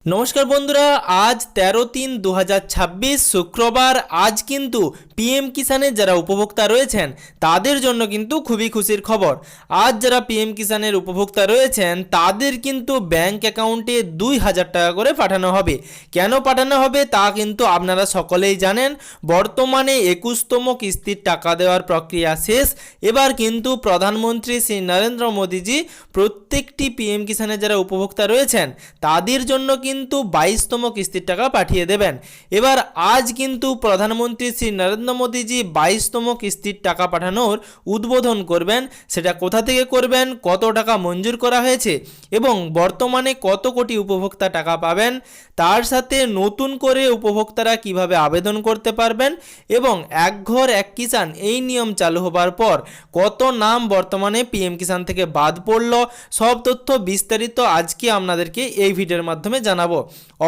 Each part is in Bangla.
নমস্কার বন্ধুরা, আজ 13/3/2026 শুক্রবার। আজ কিন্তু পিএম কিষানের যারা উপভোক্তা রয়েছেন তাদের জন্য কিন্তু খুবই খুশির খবর। আজ যারা পিএম কিষানের উপভোক্তা রয়েছেন তাদের কিন্তু ব্যাংক অ্যাকাউন্টে 2000 টাকা করে পাঠানো হবে। কেন পাঠানো হবে তা কিন্তু আপনারা সকলেই জানেন। বর্তমানে 21তম কিস্তির টাকা দেওয়ার প্রক্রিয়া শেষ। এবার কিন্তু প্রধানমন্ত্রী শ্রী নরেন্দ্র মোদীজি প্রত্যেকটি পিএম কিষানের যারা উপভোক্তা রয়েছেন তাদের জন্য কিন্তু 22তম কিস্তির টাকা পাঠিয়ে দেবেন। এবার আজ কিন্তু প্রধানমন্ত্রী শ্রী নরেন্দ্র মোদীজি 22তম কিস্তির টাকা পাঠানোর উদ্বোধন করবেন। সেটা কোথা থেকে করবেন, কত টাকা মঞ্জুর করা হয়েছে এবং বর্তমানে কত কোটি উপভোক্তা টাকা পাবেন, তার সাথে নতুন করে উপভোক্তারা কিভাবে আবেদন করতে পারবেন এবং এক ঘর এক কিষান এই নিয়ম চালু হবার পর কত নাম বর্তমানে পিএম কিষান থেকে বাদ পড়ল, সব তথ্য বিস্তারিত আজকে আপনাদেরকে এই ভিডিওর মাধ্যমে জানাবো।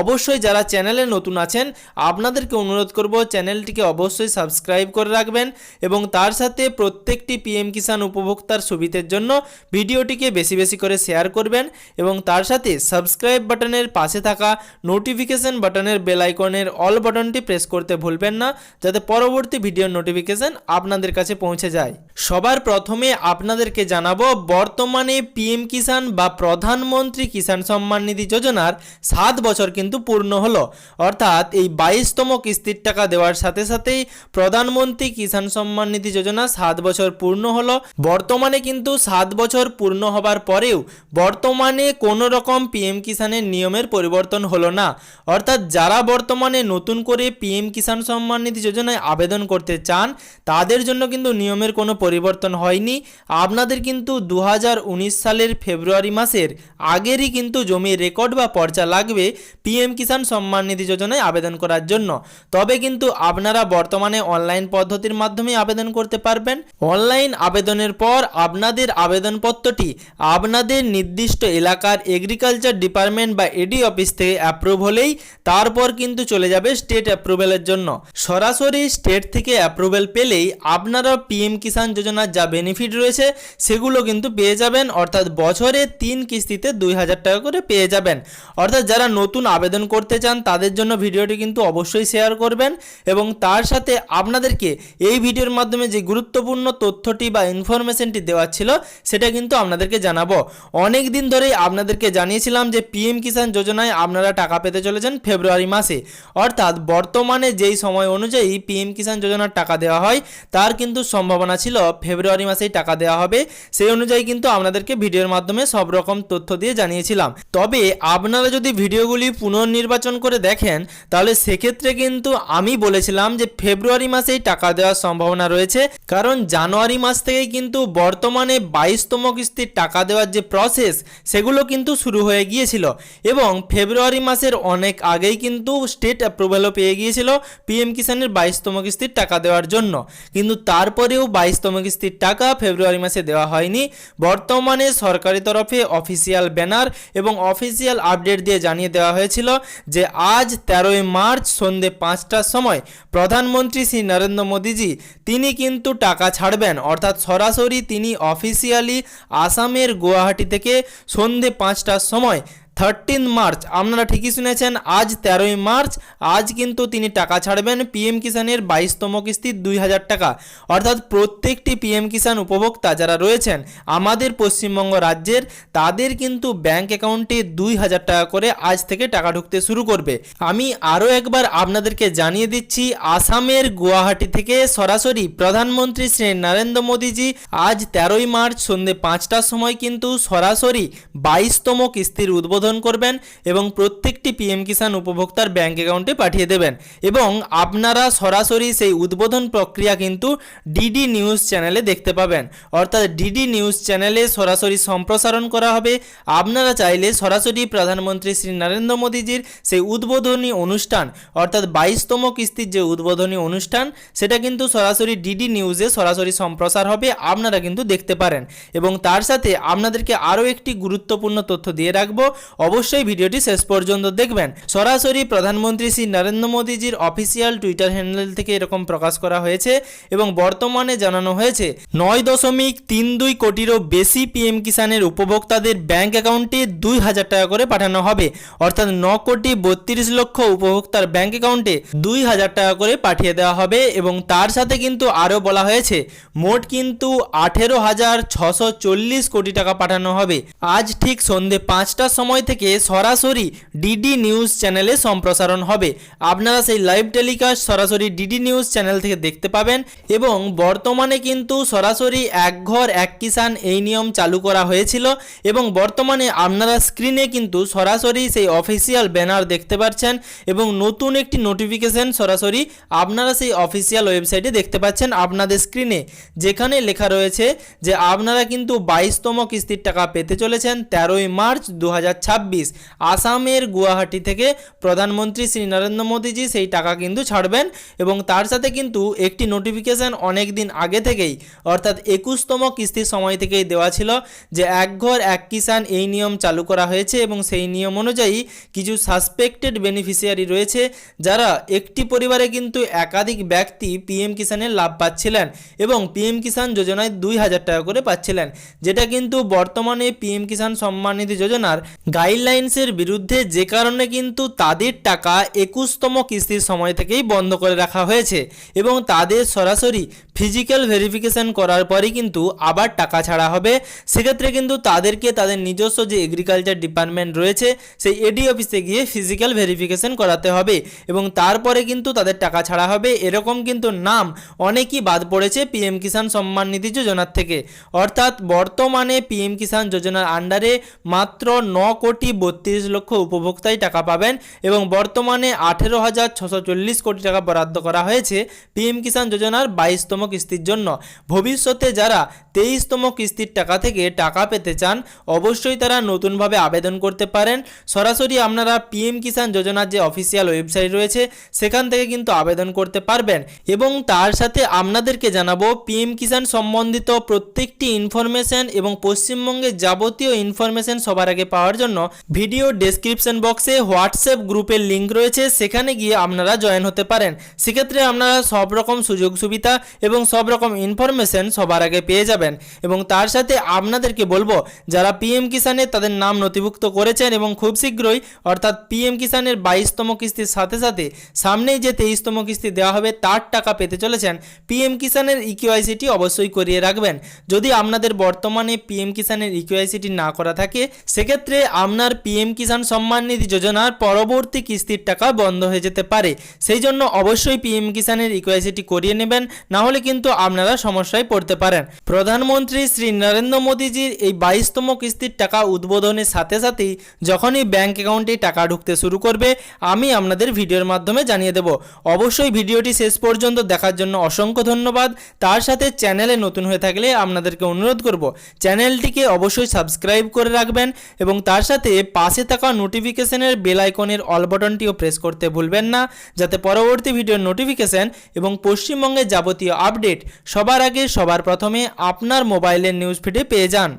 অবশ্যই যারা চ্যানেলে নতুন আছেন আপনাদেরকে অনুরোধ করব চ্যানেলটিকে অবশ্যই সাবস্ক্রাইব করে রাখবেন এবং তার সাথে প্রত্যেকটি পিএম কিষান উপভোক্তার সুবিধের জন্য ভিডিওটিকে বেশি বেশি করে শেয়ার করবেন এবং তার সাথে সাবস্ক্রাইব বাটনের পাশে থাকা নোটিফিকেশন বাটনের বেল আইকনের অল বাটনটি প্রেস করতে ভুলবেন না, যাতে পরবর্তী ভিডিওর নোটিফিকেশন আপনাদের কাছে পৌঁছে যায়। সবার প্রথমে আপনাদেরকে জানাবো, বর্তমানে পিএম কিষান বা প্রধানমন্ত্রী কিষান সম্মান নিধি যোজনার 7 বছর কিন্তু পূর্ণ হলো। অর্থাৎ এই 22তম কিস্তির টাকা দেওয়ার সাথে সাথেই প্রধানমন্ত্রী কিষান সম্মান নিধি যোজনা 7 বছর পূর্ণ হলো। বর্তমানে কিন্তু 7 বছর পূর্ণ হবার পরেও বর্তমানে কোনো রকম পিএম কিষানের নিয়মের পরিবর্তন হলো না। অর্থাৎ যারা বর্তমানে নতুন করে পিএম কিষান সম্মান নিধি যোজনায় আবেদন করতে চান তাদের জন্য কিন্তু নিয়মের কোনো পরিবর্তন হয়নি। আপনাদের কিন্তু 2019 সালের ফেব্রুয়ারি মাসের আগেরই কিন্তু জমির রেকর্ড বা পর্চা লাগবে পিএম কিষান সম্মান নিধি যোজনায় আবেদন করার জন্য। তবে কিন্তু আপনারা বর্তমানে অনলাইন পদ্ধতির মাধ্যমে আবেদন করতে পারবেন। অনলাইন আবেদনের পর আপনাদের আবেদনপত্রটি আপনাদের নির্দিষ্ট এলাকার এগ্রিকালচার ডিপার্টমেন্ট বা এডি অফিস থেকে অ্যাপ্রুভ হলেই তারপর কিন্তু চলে যাবে স্টেট অ্যাপ্রুভেলের জন্য। সরাসরি স্টেট থেকে অ্যাপ্রুভেল পেলেই আপনারা পিএম কিষান যোজনার যা বেনিফিট রয়েছে সেগুলো কিন্তু পেয়ে যাবেন। অর্থাৎ বছরে 3 কিস্তিতে 2000 টাকা করে পেয়ে যাবেন। অর্থাৎ যারা নতুন আবেদন করতে চান তাদের জন্য ভিডিওটি কিন্তু অবশ্যই শেয়ার করবেন এবং তার সাথে আপনাদেরকে এই ভিডিওর মাধ্যমে যে গুরুত্বপূর্ণ তথ্যটি বা ইনফরমেশনটি দেওয়া ছিল সেটা কিন্তু আপনাদেরকে জানাবো। অনেক দিন ধরেই আপনাদেরকে জানিয়েছিলাম যে পিএম কিষান যোজনায় আপনারা টাকা পেতে চলেছেন ফেব্রুয়ারি মাসে। অর্থাৎ বর্তমানে যেই সময় অনুযায়ী পিএম কিষান যোজনার টাকা দেওয়া হয় তার কিন্তু সম্ভাবনা ছিল ফেব্রুয়ারি মাসেই টাকা দেওয়া হবে। সেই অনুযায়ী কিন্তু আপনাদেরকে ভিডিওর মাধ্যমে সব রকম তথ্য দিয়ে জানিয়েছিলাম। তবে আপনারা যদি ভিডিওগুলি পুনর্নির্বাচন করে দেখেন তাহলে সেক্ষেত্রে কিন্তু আমি বলেছিলাম যে ফেব্রুয়ারি মাসেই টাকা দেওয়ার সম্ভাবনা রয়েছে, কারণ জানুয়ারি মাস থেকেই কিন্তু বর্তমানে 22তম কিস্তির টাকা দেওয়ার যে প্রসেস সেগুলো কিন্তু শুরু হয়ে গিয়েছিল এবং ফেব্রুয়ারি মাসের অনেক আগেই কিন্তু স্টেট অ্যাপ্রুভেলও পেয়ে গিয়েছিল পিএম কিষানের 22তম কিস্তির টাকা দেওয়ার জন্য। কিন্তু তারপরেও 22তম কিস্তির টাকা ফেব্রুয়ারি মাসে দেওয়া হয়নি। বর্তমানে সরকারি তরফে অফিসিয়াল ব্যানার এবং অফিসিয়াল আপডেট দিয়ে জানিয়ে দেওয়া হয়েছিল যে আজ 13ই মার্চ সন্ধ্যে 5টার সময় প্রধানমন্ত্রী শ্রী নরেন্দ্র মোদীজি তিনি কিন্তু টাকা ছাড়বেন। অর্থাৎ সরাসরি তিনি অফিসিয়ালি আসামের গুয়াহাটি থেকে সন্ধ্যে 5টার সময় 13 মার্চ, আপনারা ঠিকই শুনেছেন, আজ 13ই মার্চ আজ কিন্তু তিনি টাকা ছাড়বেন পিএম কিষানের 22তম কিস্তির 2000 টাকা। অর্থাৎ প্রত্যেকটি পিএম কিষান উপভোক্তা যারা রয়েছেন আমাদের পশ্চিমবঙ্গ রাজ্যের তাদের কিন্তু ব্যাংক অ্যাকাউন্টে 2000 টাকা করে আজ থেকে টাকা ঢুকতে শুরু করবে। আমি আরও একবার আপনাদেরকে জানিয়ে দিচ্ছি, আসামের গুয়াহাটি থেকে সরাসরি প্রধানমন্ত্রী শ্রী নরেন্দ্র মোদীজি আজ 13ই মার্চ সন্ধ্যে 5টার সময় কিন্তু সরাসরি 22তম কিস্তির উদ্বোধন করবেন এবং প্রত্যেকটি পিএম কিষান উপভোক্তার ব্যাংক অ্যাকাউন্টে পাঠিয়ে দেবেন এবং আপনারা সরাসরি সেই উদ্বোধন প্রক্রিয়া কিন্তু ডিডি নিউজ চ্যানেলে দেখতে পাবেন। অর্থাৎ ডিডি নিউজ চ্যানেলে সরাসরি সম্প্রসারণ করা হবে। আপনারা চাইলে সরাসরি প্রধানমন্ত্রী শ্রী নরেন্দ্র মোদীজির সেই উদ্বোধনী অনুষ্ঠান অর্থাৎ 22তম কিস্তির যে উদ্বোধনী অনুষ্ঠান সেটা কিন্তু সরাসরি ডিডি নিউজে সরাসরি সম্প্রসার হবে, আপনারা কিন্তু দেখতে পারেন। এবং তার সাথে আপনাদেরকে আরও একটি গুরুত্বপূর্ণ তথ্য দিয়ে রাখবো। অবশ্যই ভিডিওটি শেষ পর্যন্ত দেখবেন। সরাসরি প্রধানমন্ত্রী শ্রী নরেন্দ্র মোদীজির অফিসিয়াল টুইটার হ্যান্ডেল থেকে এরকম প্রকাশ করা হয়েছে এবং বর্তমানে জানানো হয়েছে 9.32 কোটিরও বেশি পিএম কিষাণের উপভোক্তাদের ব্যাংক অ্যাকাউন্টে 2,000 টাকা করে পাঠানো হবে। অর্থাৎ 9,32,00,000 উপভোক্তার ব্যাংক অ্যাকাউন্টে 2,000 টাকা করে পাঠিয়ে দেওয়া হবে এবং তার সাথে কিন্তু আরও বলা হয়েছে মোট কিন্তু 18,640 কোটি টাকা পাঠানো হবে। আজ ঠিক সন্ধে 5টার সময় থেকে সরাসরি ডিডি নিউজ চ্যানেলে সম্প্রসারণ হবে। আপনারা সেই লাইভ টেলিকাস্ট সরাসরি ডিডি নিউজ চ্যানেল থেকে দেখতে পাবেন এবং বর্তমানে কিন্তু সরাসরি এক ঘর এক কিষাণ এই নিয়ম চালু করা হয়েছিল এবং বর্তমানে আপনারা স্ক্রিনে কিন্তু সরাসরি সেই অফিসিয়াল ব্যানার দেখতে পাচ্ছেন এবং নতুন একটি নোটিফিকেশন সরাসরি আপনারা সেই অফিসিয়াল ওয়েবসাইটে দেখতে পাচ্ছেন আপনাদের স্ক্রিনে, যেখানে লেখা রয়েছে যে আপনারা কিন্তু 22তম কিস্তির টাকা পেতে চলেছেন 13ই মার্চ 2026। আসামের গুয়াহাটি থেকে প্রধানমন্ত্রী শ্রী নরেন্দ্র মোদীজি সেই টাকা কিন্তু ছাড়বেন এবং তার সাথে কিন্তু একটি নোটিফিকেশন অনেক দিন আগে থেকেই অর্থাৎ 21তম কিস্তির সময় থেকেই দেওয়া ছিল যে এক ঘর এক কিষাণ এই নিয়ম চালু করা হয়েছে এবং সেই নিয়ম অনুযায়ী কিছু সাসপেক্টেড বেনিফিশিয়ারি রয়েছে যারা একটি পরিবারে কিন্তু একাধিক ব্যক্তি পিএম কিষাণের লাভ পাচ্ছিলেন এবং পিএম কিষাণ যোজনায় 2,000 টাকা করে পাচ্ছিলেন, যেটা কিন্তু বর্তমানে পিএম কিষাণ সম্মান নিধি যোজনার গাইডলাইন্সের বিরুদ্ধে, যে কারণে কিন্তু তাদের টাকা 21তম কিস্তির সময় থেকেই বন্ধ করে রাখা হয়েছে এবং তাদের সরাসরি ফিজিক্যাল ভেরিফিকেশন করার পরই কিন্তু আবার টাকা ছাড়া হবে। সেক্ষেত্রে কিন্তু তাদেরকে তাদের নিজস্ব যে এগ্রিকালচার ডিপার্টমেন্ট রয়েছে সেই এডি অফিসে গিয়ে ফিজিক্যাল ভেরিফিকেশন করাতে হবে এবং তারপরে কিন্তু তাদের টাকা ছাড়া হবে। এরকম কিন্তু নাম অনেকই বাদ পড়েছে পিএম কিষাণ সম্মান নিধি যোজনার থেকে। অর্থাৎ বর্তমানে পিএম কিষাণ যোজনার আন্ডারে মাত্র 9,32,00,000 উপভোক্তাই টাকা পাবেন এবং বর্তমানে 18,640 কোটি টাকা বরাদ্দ করা হয়েছে পিএম কিষাণ যোজনার 22তম কিস্তির জন্য। ভবিষ্যতে যারা 23তম কিস্তির টাকা থেকে টাকা পেতে চান অবশ্যই তারা নতুনভাবে আবেদন করতে পারেন। সরাসরি আপনারা পিএম কিষাণ যোজনার যে অফিসিয়াল ওয়েবসাইট রয়েছে সেখান থেকে কিন্তু আবেদন করতে পারবেন এবং তার সাথে আপনাদেরকে জানাবো পিএম কিষাণ সম্বন্ধিত প্রত্যেকটি ইনফরমেশন এবং পশ্চিমবঙ্গের যাবতীয় ইনফরমেশন সবার আগে পাওয়ার জন্য ভিডিও ডেসক্রিপশন বক্সে হোয়াটসঅ্যাপ গ্রুপের লিঙ্ক রয়েছে, সেখানে গিয়ে আপনারা জয়েন হতে পারেন। সেক্ষেত্রে আপনারা সব রকম সুযোগ সুবিধা এবং সব রকম ইনফরমেশন সবার আগে পেয়ে যাবেন এবং তার সাথে আপনাদেরকে বলবো যারা পিএম কিষাণে তাদের নাম নথিভুক্ত করেছেন এবং খুব শীঘ্রই অর্থাৎ পিএম কিষাণের 22তম কিস্তির সাথে সাথে সামনেই যে 23তম কিস্তি দেওয়া হবে তার টাকা পেতে চলেছেন, পিএম কিষাণের ইকিউআইসিটি অবশ্যই করিয়ে রাখবেন। যদি আপনাদের বর্তমানে পিএম কিষাণের ইকিউআইসিটি না করা থাকে সেক্ষেত্রে আপনার পিএম কিষাণ সম্মান নিধি যোজনার পরবর্তী কিস্তির টাকা বন্ধ হয়ে যেতে পারে। সেই জন্য অবশ্যই পিএম কিষাণের ইকিউআইসিটি করিয়ে নেবেন, না হলে কিন্তু আপনারা সমস্যায় পড়তে পারেন। প্রধানমন্ত্রী শ্রী নরেন্দ্র মোদীজির এই 22তম কিস্তির টাকা উদ্বোধনের সাথে সাথেই যখনই ব্যাংক অ্যাকাউন্টে টাকা ঢুকতে শুরু করবে আমি আপনাদের ভিডিওর মাধ্যমে জানিয়ে দেব। অবশ্যই ভিডিওটি শেষ পর্যন্ত দেখার জন্য অসংখ্য ধন্যবাদ। তার সাথে চ্যানেলে নতুন হয়ে থাকলে আপনাদেরকে অনুরোধ করব চ্যানেলটিকে অবশ্যই সাবস্ক্রাইব করে রাখবেন এবং তার সাথে পাশে থাকা নোটিফিকেশনের বেল আইকনের অল বাটনটিও প্রেস করতে ভুলবেন না, যাতে পরবর্তী ভিডিওর নোটিফিকেশন এবং পশ্চিমবঙ্গের যাবতীয় আপডেট সবার আগে সবার প্রথমে আপনার মোবাইলের নিউজ ফিডে পেয়ে যান।